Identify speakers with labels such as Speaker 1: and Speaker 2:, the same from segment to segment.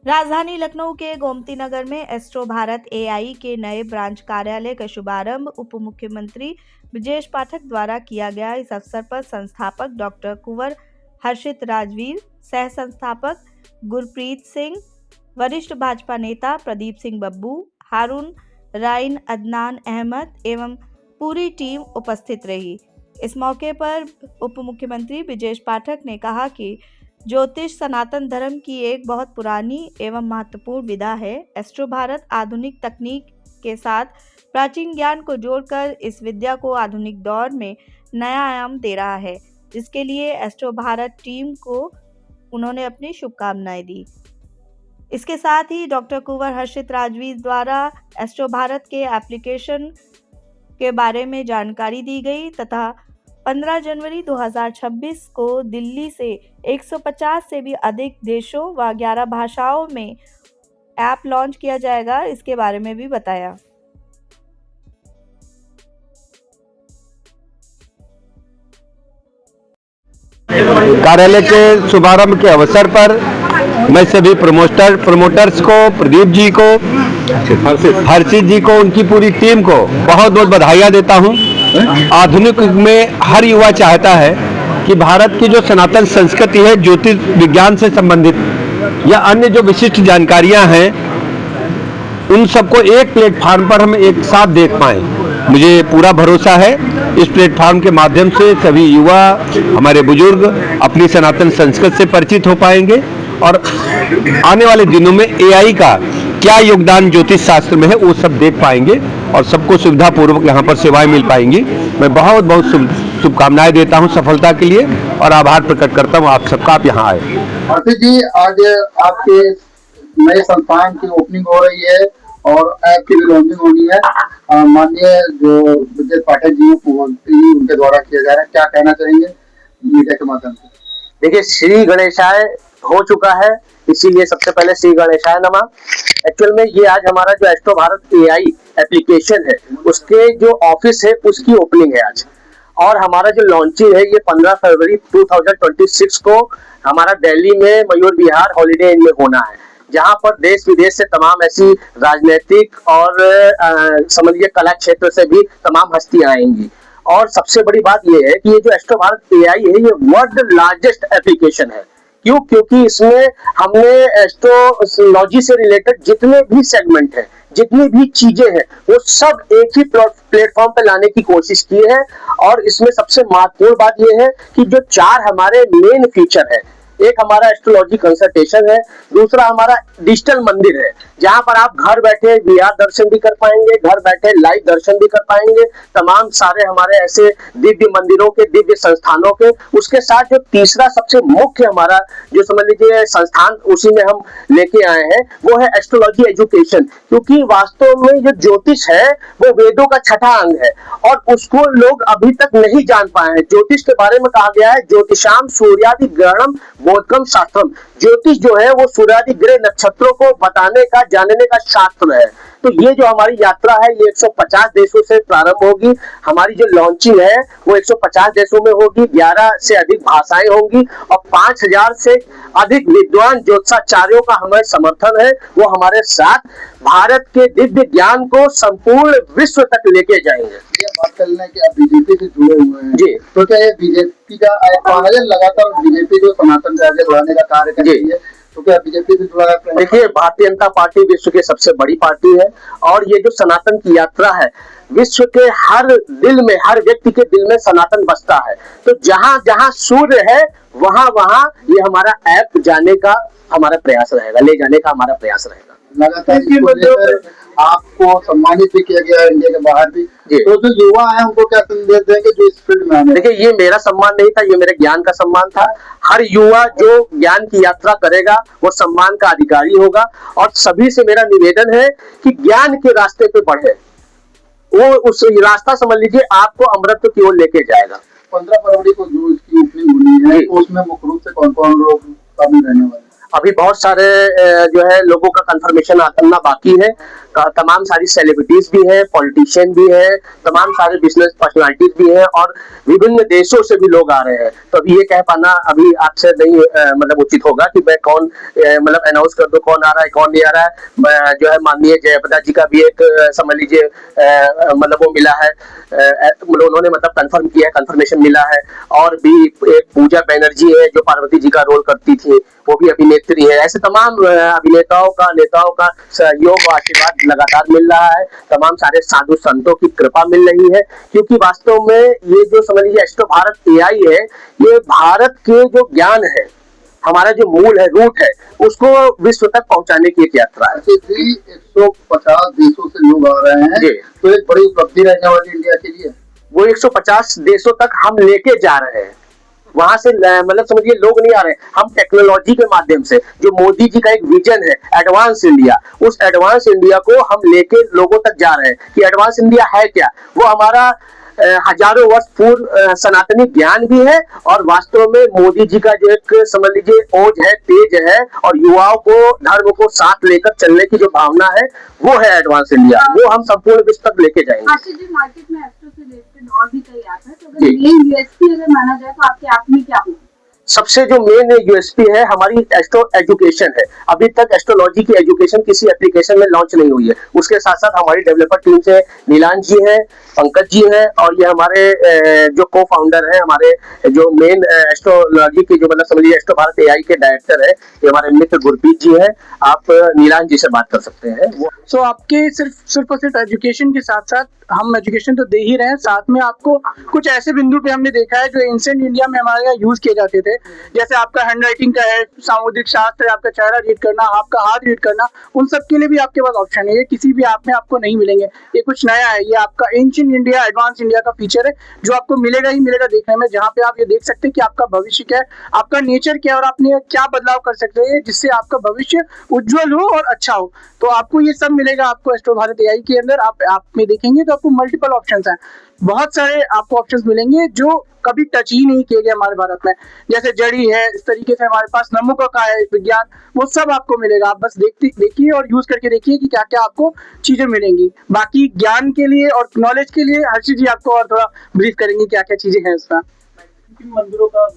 Speaker 1: राजधानी लखनऊ के गोमती नगर में एस्ट्रो भारत एआई के नए ब्रांच कार्यालय का शुभारंभ उप मुख्यमंत्री ब्रजेश पाठक द्वारा किया गया। इस अवसर पर संस्थापक डॉक्टर कुंवर हर्षित राजवीर, सह संस्थापक गुरप्रीत सिंह, वरिष्ठ भाजपा नेता प्रदीप सिंह बब्बू, हारून राइन, अदनान अहमद एवं पूरी टीम उपस्थित रही। इस मौके पर उप मुख्यमंत्री ब्रजेश पाठक ने कहा कि ज्योतिष सनातन धर्म की एक बहुत पुरानी एवं महत्वपूर्ण विधा है। एस्ट्रो भारत आधुनिक तकनीक के साथ प्राचीन ज्ञान को जोड़कर इस विद्या को आधुनिक दौर में नया आयाम दे रहा है, जिसके लिए एस्ट्रो भारत टीम को उन्होंने अपनी शुभकामनाएं दी। इसके साथ ही डॉक्टर कुंवर हर्षित राजवीर द्वारा एस्ट्रो भारत के एप्लीकेशन के बारे में जानकारी दी गई तथा 15 जनवरी 2026 को दिल्ली से 150 से भी अधिक देशों व 11 भाषाओं में ऐप लॉन्च किया जाएगा, इसके बारे में भी बताया।
Speaker 2: कार्यालय के शुभारंभ के अवसर पर मैं सभी प्रमोटर्स को, प्रदीप जी को, हर्षित जी को, उनकी पूरी टीम को बहुत बहुत बधाइयाँ देता हूँ। आधुनिक युग में हर युवा चाहता है कि भारत की जो सनातन संस्कृति है, ज्योतिष विज्ञान से संबंधित या अन्य जो विशिष्ट जानकारियां हैं, उन सबको एक प्लेटफार्म पर हम एक साथ देख पाएं। मुझे पूरा भरोसा है इस प्लेटफार्म के माध्यम से सभी युवा, हमारे बुजुर्ग अपनी सनातन संस्कृति से परिचित हो पाएंगे और आने वाले दिनों में एआई का क्या योगदान ज्योतिष शास्त्र में है वो सब देख पाएंगे और सबको सुविधा पूर्वक यहाँ पर सेवाएं मिल पाएंगी। मैं बहुत बहुत शुभकामनाएं देता हूँ सफलता के लिए और आभार प्रकट करता हूँ आप सबका, आप यहाँ आए।
Speaker 3: हर्षित जी, आज आपके नए संस्थान की ओपनिंग हो रही है और ऐप की भी लॉन्चिंग होनी है। माननीय जो ब्रजेश पाठक जी उनके द्वारा किया जा रहा है, क्या कहना चाहेंगे मीडिया के माध्यम से?
Speaker 4: देखिए, श्री गणेशाय हो चुका है, इसीलिए सबसे पहले श्री गणेशाय नमः। एक्चुअल में ये आज हमारा जो एस्ट्रो भारत एआई एप्लीकेशन है उसके जो ऑफिस है उसकी ओपनिंग है आज, और हमारा जो लॉन्चिंग है ये 15 फरवरी 2026 को हमारा दिल्ली में मयूर विहार हॉलिडे इन में होना है, जहां पर देश विदेश से तमाम ऐसी राजनीतिक और समझिए कला क्षेत्र से भी तमाम हस्तियां आएंगी। और सबसे बड़ी बात यह है कि ये जो एस्ट्रो भारत एआई है ये वर्ल्ड लार्जेस्ट एप्लीकेशन है। क्यों? क्योंकि इसमें हमने एस्ट्रोलॉजी से रिलेटेड जितने भी सेगमेंट है, जितनी भी चीजें हैं, वो सब एक ही प्लेटफॉर्म पे लाने की कोशिश की है। और इसमें सबसे महत्वपूर्ण बात यह है कि जो 4 हमारे मेन फीचर है, एक हमारा एस्ट्रोलॉजी कंसल्टेशन है, दूसरा हमारा डिजिटल मंदिर है जहां पर आप घर बैठे वीआर दर्शन भी कर पाएंगे, घर बैठे लाइव दर्शन भी कर पाएंगे, तमाम सारे हमारे ऐसे दिव्य मंदिरों के, दिव्य संस्थानों के। उसके साथ जो तीसरा सबसे मुख्य हमारा जो समझ लीजिए संस्थान उसी में हम लेके आए हैं वो है एस्ट्रोलॉजी एजुकेशन, क्योंकि वास्तव में जो ज्योतिष है वो वेदों का 6ठा अंग है और उसको लोग अभी तक नहीं जान पाए हैं। ज्योतिष के बारे में कहा गया है ज्योतिषाम सूर्यादि ग्रहणम बोधकम शास्त्रम। ज्योतिष जो है वो सूर्यादि ग्रह नक्षत्रों को बताने का, जानने का शास्त्र है। तो ये जो हमारी यात्रा है ये 150 देशों से प्रारंभ होगी। हमारी जो लॉन्चिंग है वो 150 देशों में होगी, 11 से अधिक भाषाएं होंगी और 5000 से अधिक विद्वान ज्योतिषाचार्यों का हमें समर्थन है। वो हमारे साथ भारत के दिव्य ज्ञान को संपूर्ण विश्व तक लेके जाएंगे।
Speaker 3: ये बात कर लें कि आप बीजेपी से जुड़े हुए हैं
Speaker 4: जी,
Speaker 3: तो क्या ये बीजेपी का लगातार बीजेपी जो सनातन को आगे बढ़ाने का कार्य कर रही है, तो क्या बीजेपी से जुड़ा है?
Speaker 4: देखिए, भारतीय जनता पार्टी विश्व की सबसे बड़ी पार्टी है और ये जो सनातन की यात्रा है विश्व के हर दिल में, हर व्यक्ति के दिल में सनातन बसता है। तो जहां जहां सूर्य है वहां वहां ये हमारा ऐप जाने का हमारा प्रयास रहेगा, ले जाने का हमारा प्रयास रहेगा।
Speaker 3: लगातार आपको सम्मानित भी किया गया है इंडिया के बाहर भी, तो जो युवा है उनको क्या संदेश देंगे जो इस फील्ड में आने?
Speaker 4: देखिए, ये मेरा सम्मान नहीं था, ये मेरे ज्ञान का सम्मान था। हर युवा जो ज्ञान की यात्रा करेगा वो सम्मान का अधिकारी होगा और सभी से मेरा निवेदन है कि ज्ञान के रास्ते पे बढ़े। वो उस रास्ता समझ लीजिए आपको अमृत की ओर लेके जाएगा।
Speaker 3: 15 फरवरी को जो इसकी ओपनिंग होनी है तो उसमें मुख्य रूप से कौन कौन लोग शामिल रहने वाले?
Speaker 4: अभी बहुत सारे जो है लोगों का कंफर्मेशन करना बाकी है। तमाम सारी सेलिब्रिटीज भी हैं, पॉलिटिशियन भी हैं, तमाम सारे बिजनेस पर्सनालिटीज भी हैं और विभिन्न देशों से भी लोग आ रहे हैं। तो अभी ये कह पाना अभी आपसे नहीं मतलब उचित होगा कि मैं कौन मतलब अनाउंस कर दूं कौन आ रहा है कौन नहीं आ रहा है। जो है माननीय जयप्रदा जी का भी एक समझ लीजिए मतलब वो मिला है, उन्होंने मतलब कंफर्म किया है, कंफर्मेशन मिला है। और भी एक पूजा बैनर्जी है जो पार्वती जी का रोल करती थी, वो भी अभिनेत्री है। ऐसे तमाम अभिनेताओं का नेताओं का सहयोग और आशीर्वाद लगातार मिल रहा है, तमाम सारे साधु संतों की कृपा मिल रही है, क्योंकि वास्तव में ये जो समझ लीजिए एस्ट्रो भारत एआई है, ये भारत के जो ज्ञान है, हमारा जो मूल है, रूट है, उसको विश्व तक पहुंचाने की एक यात्रा है।
Speaker 3: 150 देशों से लोग आ रहे हैं, तो एक बड़ी उपलब्धि रहने वाली इंडिया के लिए।
Speaker 4: वो 150 देशों तक हम लेके जा रहे हैं। वहां से मतलब समझिए लोग नहीं आ रहे, हम टेक्नोलॉजी के माध्यम से, जो मोदी जी का एक विजन है एडवांस इंडिया, उस एडवांस इंडिया को हम लेके लोगों तक जा रहे हैं। कि एडवांस इंडिया है क्या? वो हमारा हजारों वर्ष पूर्व सनातनी ज्ञान भी है और वास्तव में मोदी जी का जो एक समझ लीजिए ओज है, तेज है और युवाओं को धर्म को साथ लेकर चलने की जो भावना है, वो है एडवांस इंडिया। वो हम संपूर्ण विश्व तक लेके जाएंगे।
Speaker 5: मार्केट में एस्ट्रो से रिलेटेड और भी कई ऐप है, तो अगर मेन यूएसपी अगर माना जाए तो आपके ऐप में क्या होगा?
Speaker 4: सबसे जो मेन यूएसपी है हमारी एस्ट्रो एजुकेशन है। अभी तक एस्ट्रोलॉजी की एजुकेशन किसी एप्लीकेशन में लॉन्च नहीं हुई है। उसके साथ साथ हमारी डेवलपर टीम से नीलांश जी हैं, पंकज जी हैं और ये हमारे जो को फाउंडर हैं, हमारे जो मेन एस्ट्रोलॉजी की जो मतलब समझिए एस्ट्रो भारत एआई के डायरेक्टर है, ये हमारे मित्र गुरप्रीत जी हैं। आप नीलांश जी से बात कर सकते हैं।
Speaker 6: सो आपके सिर्फ और सिर्फ एजुकेशन के साथ साथ हम एजुकेशन तो दे ही रहे हैं, साथ में आपको कुछ ऐसे बिंदु पे हमने देखा है जो एंशिएंट इंडिया में हमारे यहाँ यूज किए जाते थे, जैसे आपका हैंड राइटिंग का है, सामुद्रिक शास्त्र, आपका चेहरा रीड करना, आपका हाथ रीड करना, उन सब के लिए भी आपके पास ऑप्शन है। ये किसी भी ऐप में आपको नहीं मिलेंगे, ये कुछ नया है। ये आपका एंशिएंट इंडिया एडवांस इंडिया का फीचर है जो आपको मिलेगा ही मिलेगा देखने में, जहाँ पे आप ये देख सकते हैं कि आपका भविष्य क्या है, आपका नेचर क्या है और आपने क्या बदलाव कर सकते हैं जिससे आपका भविष्य उज्जवल हो और अच्छा हो। तो आपको ये सब मिलेगा आपको एस्ट्रो भारत एआई के अंदर। आप में देखेंगे तो आपको मल्टीपल ऑप्शंस हैं, बहुत सारे आपको ऑप्शंस मिलेंगे जो कभी टच ही नहीं किए गए हमारे भारत में, जैसे जड़ी है, इस तरीके से हमारे पास नमुका का है विज्ञान, वो सब आपको मिलेगा। आप बस देखिए और यूज करके देखिए कि क्या क्या आपको चीजें मिलेंगी। बाकी ज्ञान के लिए और नॉलेज के लिए हर्षित जी आपको और थोड़ा ब्रीफ करेंगे क्या क्या चीजें हैं उसका।
Speaker 5: मंदिरों का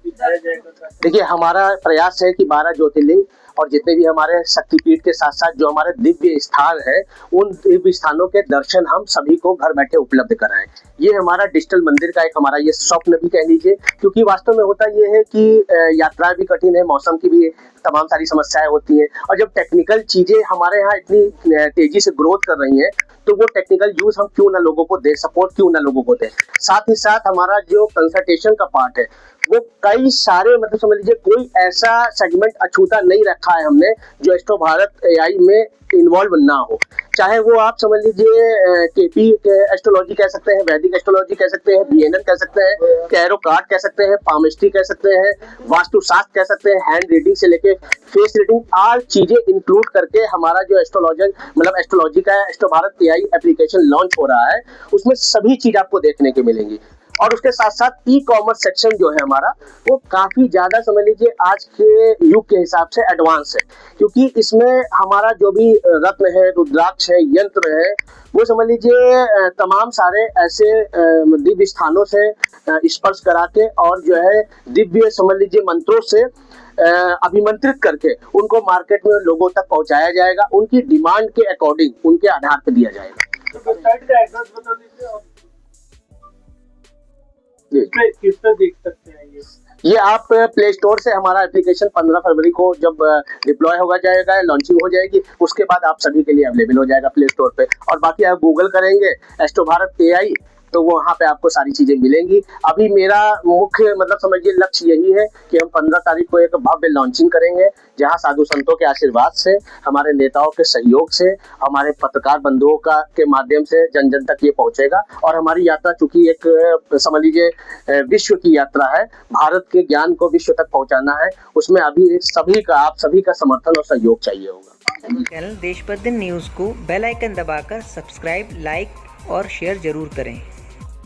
Speaker 4: देखिए, हमारा प्रयास है कि 12 ज्योतिर्लिंग और जितने भी हमारे शक्तिपीठ के साथ साथ जो हमारे दिव्य स्थान है, उन दिव्य स्थानों के दर्शन हम सभी को घर बैठे उपलब्ध कराएं। ये हमारा डिजिटल मंदिर का एक हमारा ये स्वप्न भी कह लीजिए, क्योंकि वास्तव में होता ये है कि यात्राएं भी कठिन है, मौसम की भी तमाम सारी समस्याएं होती हैं और जब टेक्निकल चीजें हमारे यहाँ इतनी तेजी से ग्रोथ कर रही हैं, तो वो टेक्निकल यूज हम क्यों ना लोगों को दे, सपोर्ट क्यों ना लोगों को दे। साथ ही साथ हमारा जो कंसल्टेशन का पार्ट है, वो कई सारे मतलब समझ लीजिए कोई ऐसा सेगमेंट अछूता नहीं रखा है हमने जो एस्ट्रो भारत एआई में इन्वॉल्व ना हो। चाहे वो आप समझ लीजिए केपी एस्ट्रोलॉजी कह सकते हैं, वैदिक एस्ट्रोलॉजी कह सकते हैं, बीएनएल कह सकते हैं, कैरो कार्ड कह सकते हैं, पामिस्ट्री कह सकते हैं, वास्तुशास्त्र कह सकते हैं, हैंड रीडिंग से लेके फेस रीडिंग, आल चीजें इंक्लूड करके हमारा जो एस्ट्रोलॉजी मतलब एस्ट्रोलॉजी का astro Bharat AI application launch हो रहा है, उसमें सभी चीज आपको देखने को मिलेंगी। और उसके साथ साथ ई कॉमर्स सेक्शन जो है हमारा, वो काफी ज्यादा समझ लीजिए आज के युग के हिसाब से एडवांस है, क्योंकि इसमें हमारा जो भी रत्न है, रुद्राक्ष है, यंत्र है, वो समझ लीजिए तमाम सारे ऐसे दिव्य स्थानों से स्पर्श करा के और जो है दिव्य समझ लीजिए मंत्रों से अभिमंत्रित करके उनको मार्केट में लोगों तक पहुंचाया जाएगा, उनकी डिमांड के अकॉर्डिंग, उनके आधार पर दिया जाएगा।
Speaker 5: तो वेबसाइट का एड्रेस बता दीजिए और किस पे देख सकते हैं
Speaker 4: ये आप प्ले स्टोर से हमारा एप्लीकेशन 15 फरवरी को जब डिप्लॉय होगा जाएगा, लॉन्चिंग हो जाएगी, उसके बाद आप सभी के लिए अवेलेबल हो जाएगा प्ले स्टोर पे। और बाकी आप गूगल करेंगे एस्ट्रो भारत एआई, तो वो वहाँ पे आपको सारी चीजें मिलेंगी। अभी मेरा मुख्य मतलब समझिए लक्ष्य यही है कि हम 15 तारीख को एक भव्य लॉन्चिंग करेंगे, जहाँ साधु संतों के आशीर्वाद से, हमारे नेताओं के सहयोग से, हमारे पत्रकार बंधुओं के माध्यम से जन जन तक ये पहुंचेगा। और हमारी यात्रा चूंकि एक समझ लीजिए विश्व की यात्रा है, भारत के ज्ञान को विश्व तक पहुंचाना है, उसमें अभी आप सभी का समर्थन और सहयोग चाहिए होगा।
Speaker 7: चैनल देश प्रतिदिन न्यूज को बेल आइकन दबाकर सब्सक्राइब, लाइक और शेयर जरूर करें।